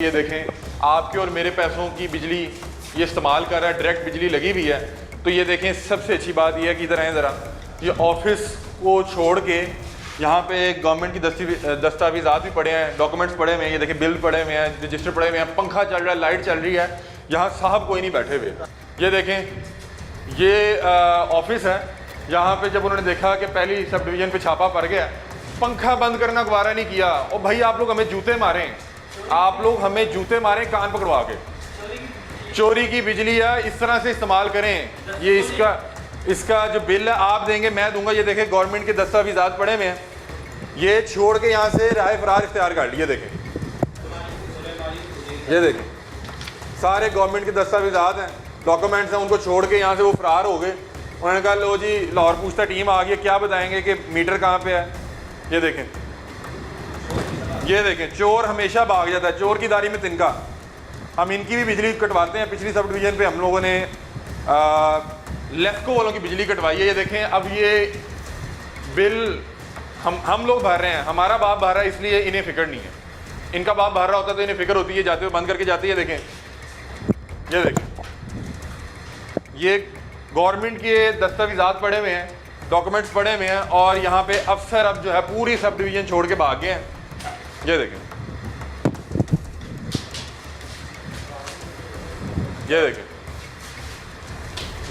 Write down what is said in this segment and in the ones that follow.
ये देखें आपके और मेरे पैसों की बिजली ये इस्तेमाल कर रहा है, डायरेक्ट बिजली लगी हुई है। तो ये देखें सबसे अच्छी बात ये है कि इधर आए ज़रा, ये ऑफिस को छोड़ के यहाँ पे गवर्नमेंट की दस्तावेज़ात भी पड़े हैं, डॉक्यूमेंट्स पड़े हुए हैं, ये देखें बिल पड़े हुए हैं, रजिस्टर पड़े हुए हैं, पंखा चल रहा है, लाइट चल रही है, यहाँ साहब कोई नहीं बैठे हुए। ये देखें ये ऑफिस है, यहाँ पे जब उन्होंने देखा कि पहली सब डिवीज़न पे छापा पड़ गया, पंखा बंद करना गवारा नहीं किया। और भाई आप लोग हमें जूते मारें, आप लोग हमें जूते मारें कान पकड़वा के। चोरी की बिजली है, इस तरह से इस्तेमाल करें। ये इसका जो बिल है आप देंगे, मैं दूंगा। ये देखें गवर्नमेंट के दस्तावेज़ात पड़े हुए हैं, ये छोड़ के यहाँ से राय फरार इख्तियार कर लिए। देखें ये देखें सारे गवर्नमेंट के दस्तावेज़ात हैं, डॉक्यूमेंट्स हैं, उनको छोड़ के यहाँ से वो फरार हो गए। उन्होंने कहा लो जी लाहौर पूछता टीम आ गई, क्या बताएंगे कि मीटर कहाँ पे है। ये देखें, ये देखें चोर हमेशा भाग जाता है, चोर की दारी में तिनका। हम इनकी भी बिजली कटवाते हैं। पिछली सब डिवीज़न पे हम लोगों ने लेफ्को वालों की बिजली कटवाई है। ये देखें अब ये बिल हम लोग भर रहे हैं, हमारा बाप भर रहा है, इसलिए इन्हें फिक्र नहीं है। इनका बाप भर रहा होता तो इन्हें फिक्र होती है, जाते हुए बंद करके जाते हैं। ये देखें ये गवर्नमेंट के दस्तावेज़ात पड़े हुए हैं, डॉक्यूमेंट्स पड़े हुए हैं, और यहाँ पे अफसर अब जो है पूरी सब डिवीज़न छोड़ के भाग गए हैं। ये देखें, ये देखें,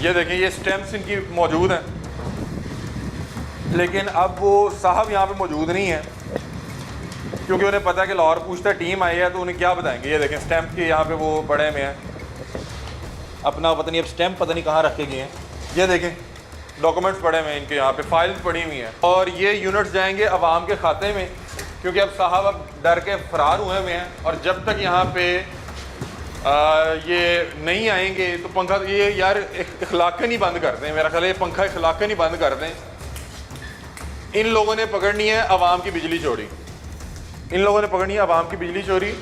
ये देखें ये स्टैम्प्स इनकी मौजूद हैं, लेकिन अब वो साहब यहाँ पे मौजूद नहीं है क्योंकि उन्हें पता है कि लाहौर पूछता टीम आई है तो उन्हें क्या बताएंगे। ये देखें स्टैम्प के यहाँ पे वो पड़े हुए हैं, अपना पता नहीं अब स्टैम्प पता नहीं कहाँ रखे गए हैं। ये देखें डॉक्यूमेंट्स पड़े हुए हैं इनके, यहाँ पे फाइल्स पड़ी हुई हैं, और ये यूनिट्स जाएंगे अवाम के खाते में, क्योंकि अब साहब अब डर के फरार हुए हुए हैं। और जब तक यहाँ पे ये नहीं आएंगे तो पंखा ये यार इखलाकन ही बंद कर दें। मेरा ख्याल है ये पंखा इखलाकन ही बंद कर दें। इन लोगों ने पकड़नी है अवाम की बिजली चोरी, इन लोगों ने पकड़नी है अवाम की बिजली चोरी,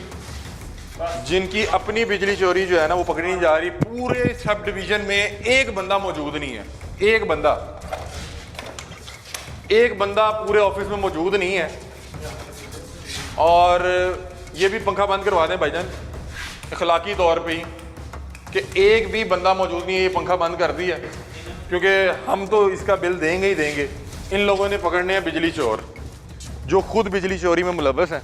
जिनकी अपनी बिजली चोरी जो है ना वो पकड़ी नहीं जा रही। पूरे सब डिवीज़न में एक बंदा मौजूद नहीं है, एक बंदा पूरे ऑफिस में मौजूद नहीं है। और ये भी पंखा बंद करवा दें भाईजान इखलाकी तौर पे ही, कि एक भी बंदा मौजूद नहीं है। ये पंखा बंद कर दिया क्योंकि हम तो इसका बिल देंगे ही देंगे। इन लोगों ने पकड़ने हैं बिजली चोर जो खुद बिजली चोरी में मुलव्वस हैं।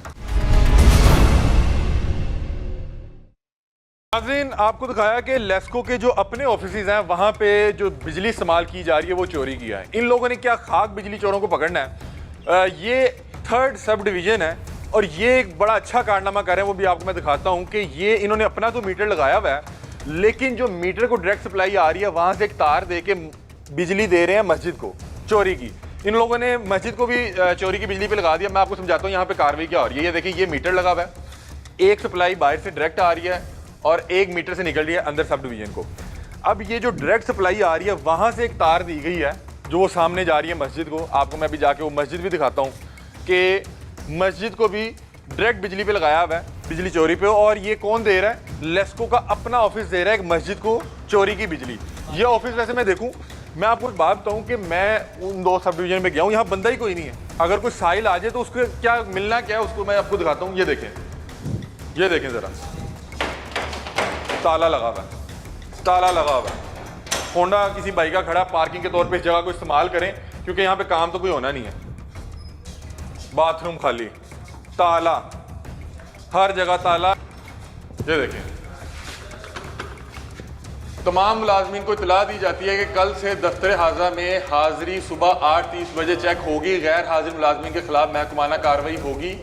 नाज़रीन आपको दिखाया कि लेस्को के जो अपने ऑफिसेज हैं वहाँ पे जो बिजली इस्तेमाल की जा रही है वो चोरी किया है। इन लोगों ने क्या खाक बिजली चोरों को पकड़ना है। ये 3rd सब डिवीज़न है और ये एक बड़ा अच्छा कारनामा कर रहे हैं, वो भी आपको मैं दिखाता हूँ कि ये इन्होंने अपना तो मीटर लगाया हुआ है, लेकिन जो मीटर को डायरेक्ट सप्लाई आ रही है वहाँ से एक तार दे के बिजली दे रहे हैं मस्जिद को चोरी की। इन लोगों ने मस्जिद को भी चोरी की बिजली पे लगा दिया। मैं आपको समझाता हूँ यहाँ पे कार्रवाई क्या हो रही है। ये देखिए ये मीटर लगा हुआ है, एक सप्लाई बाहर से डायरेक्ट आ रही है और एक मीटर से निकल रही है अंदर सब डिवीज़न को। अब ये जो डायरेक्ट सप्लाई आ रही है वहाँ से एक तार दी गई है जो वो सामने जा रही है मस्जिद को। आपको मैं भी जाके वो मस्जिद भी दिखाता हूँ कि मस्जिद को भी डायरेक्ट बिजली पे लगाया हुआ है, बिजली चोरी पे। और ये कौन दे रहा है? लेस्को का अपना ऑफिस दे रहा है एक मस्जिद को चोरी की बिजली। ये ऑफिस वैसे मैं देखूँ, मैं आपको एक बात बताऊँ कि मैं उन 2 सब डिवीज़न में गया हूँ, यहाँ बंदा ही कोई नहीं है। अगर कोई साहिल आ जाए तो उसको क्या मिलना क्या है उसको मैं आपको दिखाता हूँ। ये देखें ज़रा, ताला लगा हुआ है, ताला लगा हुआ है। होंडा किसी बाइक का खड़ा पार्किंग के तौर पे इस जगह को इस्तेमाल करें क्योंकि यहाँ पे काम तो कोई होना नहीं है। बाथरूम खाली, ताला, हर जगह ताला। ये देखें तमाम मुलाजमीन को इतला दी जाती है कि कल से दफ्तर हाजा में हाजिरी सुबह 8:30 बजे चेक होगी। गैर हाजिर मुलाजमीन के खिलाफ महकमाना कार्रवाई होगी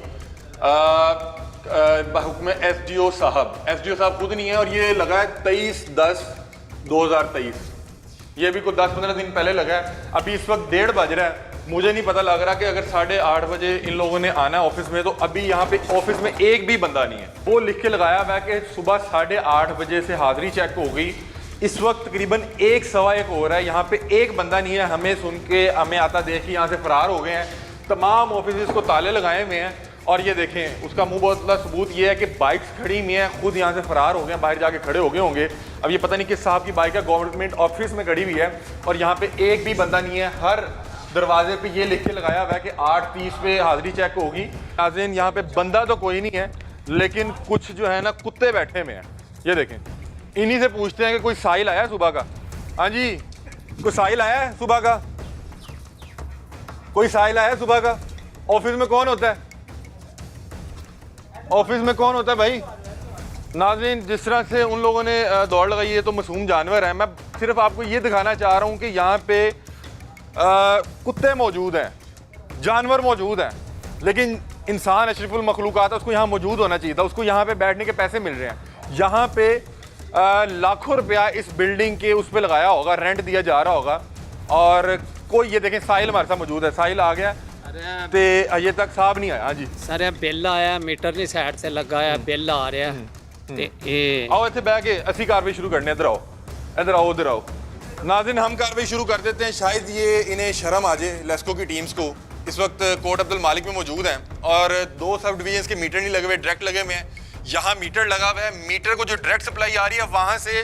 हुक्म SDO साहब खुद नहीं है। और ये लगा है 23/10/2023, ये भी कोई 10-15 दिन पहले लगा है। अभी इस वक्त 1:30 बज रहा है, मुझे नहीं पता लग रहा कि अगर 8:30 बजे इन लोगों ने आना है ऑफिस में तो अभी यहाँ पे ऑफिस में एक भी बंदा नहीं है। वो लिख के लगाया हुआ है कि सुबह 8:30 बजे से हाजिरी चेक हो गई। इस वक्त तकरीबन 1-1:15 हो रहा है, यहाँ पे एक बंदा नहीं है। हमें सुन के हमें आता देख के यहाँ से फरार हो गए हैं। तमाम ऑफिस को ताले लगाए हुए हैं। और ये देखें उसका मुंह बहुत बड़ा सबूत ये है कि बाइक्स खड़ी हुई हैं, खुद यहाँ से फरार हो गए हैं, बाहर जाके खड़े हो गए होंगे। अब ये पता नहीं किस साहब की बाइक है, गवर्नमेंट ऑफिस में खड़ी हुई है और यहाँ पे एक भी बंदा नहीं है। हर दरवाजे पे ये लिख के लगाया हुआ है कि 8:30 पे हाजिरी चेक होगी। नाज़रीन यहाँ पे बंदा तो कोई नहीं है, लेकिन कुछ जो है ना कुत्ते बैठे में हैं। ये देखें, इन्हीं से पूछते हैं कि कोई साहिल आया है सुबह का? हाँ जी, कोई साहिल आया है सुबह का? कोई साहिल आया है सुबह का? ऑफिस में कौन होता है? ऑफिस में कौन होता है भाई? नाज़रीन, जिस तरह से उन लोगों ने दौड़ लगाई है तो मासूम जानवर है। मैं सिर्फ आपको ये दिखाना चाह रहा हूँ कि यहाँ पे कुत्ते मौजूद हैं, जानवर मौजूद हैं, लेकिन इंसान अशरफुल मखलूक़ात है, उसको यहाँ मौजूद होना चाहिए था। उसको यहाँ पे बैठने के पैसे मिल रहे हैं। यहाँ पे लाखों रुपया इस बिल्डिंग के उस पर लगाया होगा, रेंट दिया जा रहा होगा। और कोई, ये देखें साहिल हमारे साथ मौजूद है। साहिल आ गया ते अजे तक साहब नहीं आया। हाँ जी सर, ये बिल आया, मीटर नहीं साइड से लगा है, बिल आ रहा है। आओ इतने बह के असी कार्रवाई शुरू करने। इधर आओ, इधर आओ, उधर आओ। नाज़रीन, हम कार्रवाई शुरू कर देते हैं। शायद ये इन्हें शर्म आ जाए लेस्को की टीम्स को। इस वक्त कोर्ट अब्दुल मालिक में मौजूद हैं और 2 सब डिवीजन के मीटर नहीं लगे हुए, डायरेक्ट लगे हुए हैं। यहाँ मीटर लगा हुआ है, मीटर को जो डायरेक्ट सप्लाई आ रही है वहाँ से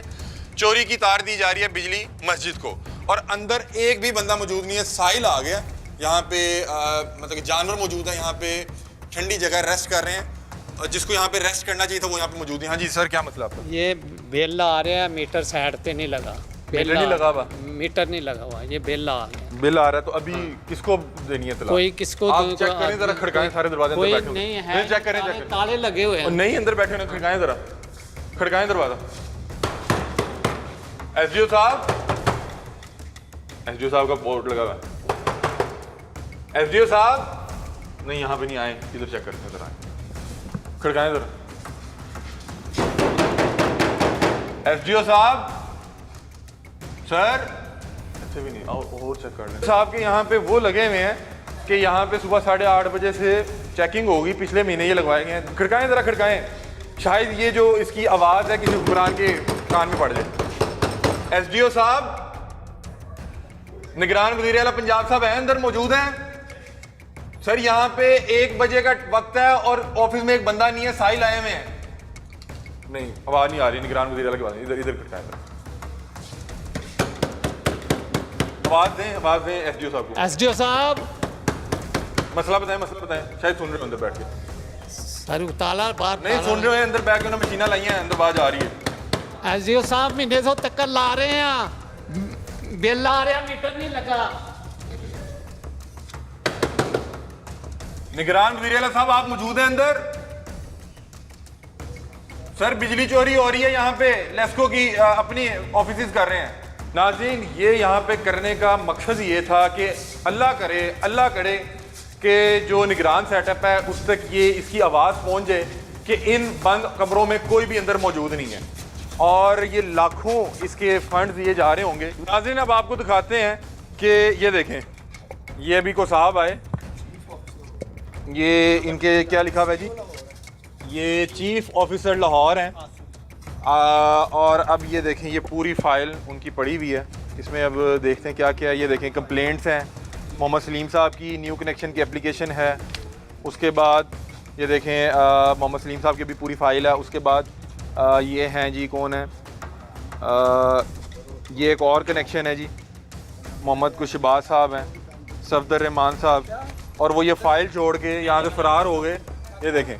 चोरी की तार दी जा रही है बिजली मस्जिद को, और अंदर एक भी बंदा मौजूद नहीं है। साहिल आ गया यहाँ पे, मतलब कि जानवर मौजूद है यहाँ पे, ठंडी जगह रेस्ट कर रहे हैं, और जिसको यहाँ पे रेस्ट करना चाहिए था वो यहाँ पे मौजूद है। हाँ जी सर, क्या मतलब आपका? ये बिल आ रहा है, मीटर साइड पे नहीं लगा। मीटर नहीं लगा हुआ? मीटर नहीं लगा हुआ, ये बिल आ रहा है। बिल आ रहा है तो अभी किसको देनी है तलाक? कोई किसको? आप चेक करें जरा, खड़काएं सारे दरवाजे। कोई अंदर बैठे नहीं है, चेक करें, चेक करें। ताले लगे हुए हैं। नहीं, अंदर बैठे हैं, खड़काएं जरा, खड़काएं दरवाजा। एसडीओ साहब, एसडीओ साहब का बोर्ड लगा हुआ है। एसडीओ साहब नहीं, यहाँ पे नहीं आए, इधर चेक करते हैं जरा, खड़काएं जरा। एसडीओ साहब, सर ऐसे भी नहीं, और चेक कर लें। साहब के यहाँ पे वो लगे हुए हैं कि यहाँ पे सुबह 8:30 बजे से चेकिंग होगी, पिछले महीने ये लगवाए गए हैं। खड़काएं जरा, खड़काएं, शायद ये जो इसकी आवाज़ है किसी हुक्मरान के कान में पड़ जाए। एसडीओ साहब, निगरान वज़ीर आला पंजाब साहब हैं, अंदर मौजूद हैं। सर यहाँ पे 1 बजे का वक्त है और ऑफिस में एक बंदा नहीं है, साहिल आए हुए हैं। नहीं, आवाज़ नहीं आ रही निगरान वज़ीर आला की आवाज़। इधर इधर खड़काएं, आवाज़ दें, आवाज़ दें एसडीओ साहब को। एसडीओ साहब, मसला बताएं, मसला बताएं। शायद सुन रहे हो अंदर बैठ के। सर ताला बाहर नहीं सुन रहे हो, अंदर बैठ के उन्होंने मशीना लाई हैं, अंदर आवाज़ आ रही है। एसडीओ साहब, महीने से तक्कर ला रहे हैं, बिल आ रहा है, मीटर नहीं लगा। निगरान वज़ीर आला साहब, आप मौजूद हैं अंदर? सर बिजली चोरी हो रही है यहाँ पे, लेस्को की अपनी ऑफिस कर रहे हैं। नाज़रीन, ये यहाँ पे करने का मकसद ये था कि अल्लाह करे कि जो निगरान सेटअप है उस तक ये इसकी आवाज़ पहुँच जाए कि इन बंद कमरों में कोई भी अंदर मौजूद नहीं है, और ये लाखों इसके फंड्स ये जा रहे होंगे। नाज़रीन, अब आपको दिखाते हैं कि ये देखें, ये अभी को साहब आए, ये इनके क्या लिखा हुआ है जी, ये चीफ ऑफिसर लाहौर हैं। और अब ये देखें, ये पूरी फाइल उनकी पड़ी हुई है। इसमें अब देखते हैं क्या क्या है। ये देखें, कंप्लेंट्स हैं मोहम्मद सलीम साहब की, न्यू कनेक्शन की एप्लीकेशन है। उसके बाद ये देखें मोहम्मद सलीम साहब की भी पूरी फाइल है। उसके बाद ये हैं जी, कौन है, ये एक और कनेक्शन है जी, मोहम्मद कुशबाज साहब हैं, सफदर रहमान साहब, और वो ये फ़ाइल छोड़ के यहाँ से फ़रार हो गए। ये देखें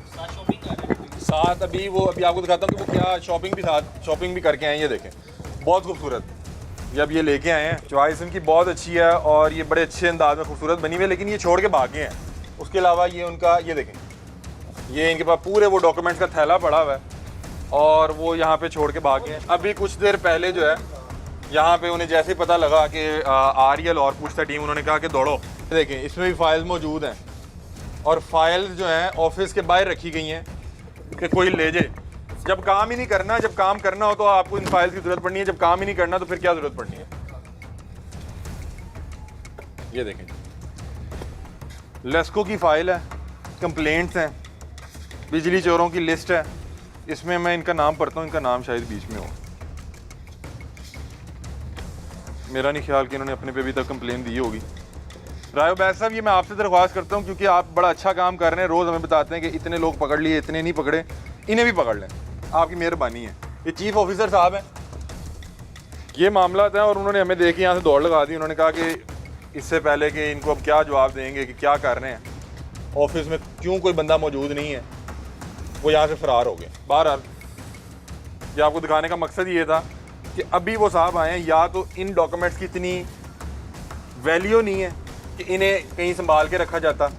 साथ, अभी आपको दिखाता हूँ कि वो क्या शॉपिंग भी करके आए हैं। ये देखें, बहुत खूबसूरत, ये अब ये लेके आए हैं। चॉइस इनकी बहुत अच्छी है और ये बड़े अच्छे अंदाज में खूबसूरत बनी हुई है, लेकिन ये छोड़ के भागे हैं। उसके अलावा ये उनका, ये देखें, ये इनके पास पूरे वो डॉक्यूमेंट्स का थैला पड़ा हुआ है और वो यहाँ पे छोड़ के भागे हैं। अभी कुछ देर पहले जो है यहाँ पे उन्हें जैसे ही पता लगा कि आ रही है लाहौर पूछता टीम, उन्होंने कहा कि दौड़ो। देखें, इसमें भी फाइल्स मौजूद हैं और फाइल्स जो हैं ऑफिस के बाहर रखी गई हैं कि कोई ले जाए। जब काम ही नहीं करना, जब काम करना हो तो आपको इन फाइल्स की जरूरत पड़नी है, जब काम ही नहीं करना तो फिर क्या जरूरत पड़नी है। ये देखें, लेस्को की फाइल है, कंप्लेंट्स हैं, बिजली चोरों की लिस्ट है। इसमें मैं इनका नाम पढ़ता हूँ, इनका नाम शायद बीच में हो, मेरा नहीं ख्याल कि इन्होंने अपने पे अभी तक कंप्लेन दी होगी। रायो बैस साहब, ये मैं आपसे दरख्वास्त करता हूँ क्योंकि आप बड़ा अच्छा काम कर रहे हैं, रोज़ हमें बताते हैं कि इतने लोग पकड़ लिए, इतने नहीं पकड़े, इन्हें भी पकड़ लें, आपकी मेहरबानी है। ये चीफ ऑफिसर साहब हैं, ये मामला है और उन्होंने हमें देख के यहाँ से दौड़ लगा दी। उन्होंने कहा कि इससे पहले कि इनको अब क्या जवाब देंगे कि क्या कर रहे हैं, ऑफिस में क्यों कोई बंदा मौजूद नहीं है, वो यहाँ से फरार हो गए। बहरहाल ये आपको दिखाने का मकसद ये था कि अभी वो साहब आए हैं, या तो इन डॉक्यूमेंट्स की इतनी वैल्यू नहीं है कि इन्हें कहीं संभाल के रखा जाता।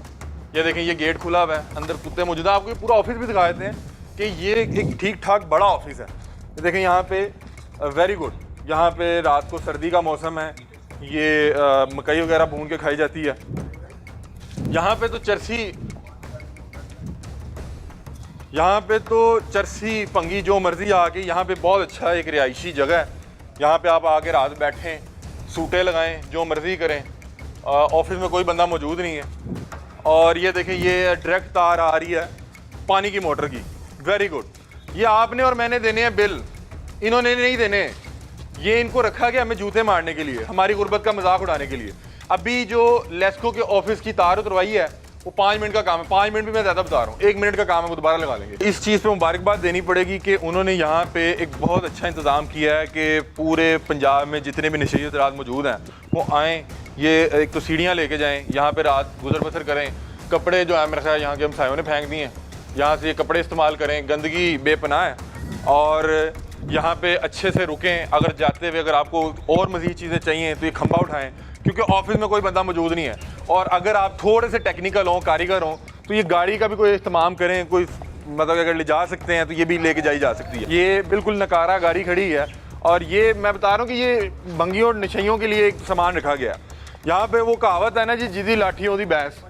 ये देखें, ये गेट खुला हुआ है, अंदर कुत्ते मौजूद हैं। आपको ये पूरा ऑफिस भी दिखा देते हैं कि ये एक ठीक ठाक बड़ा ऑफिस है। ये देखें यहाँ पे वेरी गुड, यहाँ पे रात को सर्दी का मौसम है, ये मकई वगैरह भून के खाई जाती है। यहाँ पे तो चरसी पंगी जो मर्जी आके, यहाँ पे बहुत अच्छा एक रिहायशी जगह है। यहाँ पे आप आके रात बैठें, सूटें लगाएं, जो मर्जी करें। ऑफिस में कोई बंदा मौजूद नहीं है। और ये देखें, ये डायरेक्ट तार आ रही है पानी की मोटर की। Very good. ये आपने और मैंने देने हैं बिल, इन्होंने नहीं देने। ये इनको रखा गया हमें जूते मारने के लिए, हमारी गुर्बत का मजाक उड़ाने के लिए। अभी जो लेस्को के ऑफिस की तार उतरवाई है वो 5 मिनट का काम है। 5 मिनट भी मैं ज़्यादा बता रहा हूँ, 1 मिनट का काम है, वो दोबारा लगा लेंगे। इस चीज़ पे मुबारकबाद देनी पड़ेगी कि उन्होंने यहाँ पे एक बहुत अच्छा इंतज़ाम किया है कि पूरे पंजाब में जितने भी नशीली रात मौजूद हैं वो आएँ, ये एक तो सीढ़ियाँ लेके जाएँ, यहाँ पे रात गुजर बसर करें। कपड़े जो है मेरे ख्याल यहाँ के हमसायों ने फेंक दिए हैं, यहाँ से ये कपड़े इस्तेमाल करें। गंदगी बेपनाह है और यहाँ पे अच्छे से रुकें। अगर जाते हुए अगर आपको और मज़ीद चीज़ें चाहिए तो ये खंबा उठाएं, क्योंकि ऑफिस में कोई बंदा मौजूद नहीं है। और अगर आप थोड़े से टेक्निकल हों, कारीगर हों, तो ये गाड़ी का भी कोई इस्तेमाल करें। कोई मतलब अगर ले जा सकते हैं तो ये भी लेके जाई जा सकती है। ये बिल्कुल नकारा गाड़ी खड़ी है और ये मैं बता रहा हूँ कि ये भंगियों और नशइयों के लिए एक सामान रखा गया है। यहाँ पे वो कहावत है ना जी, जिदी लाठी होती भैंस।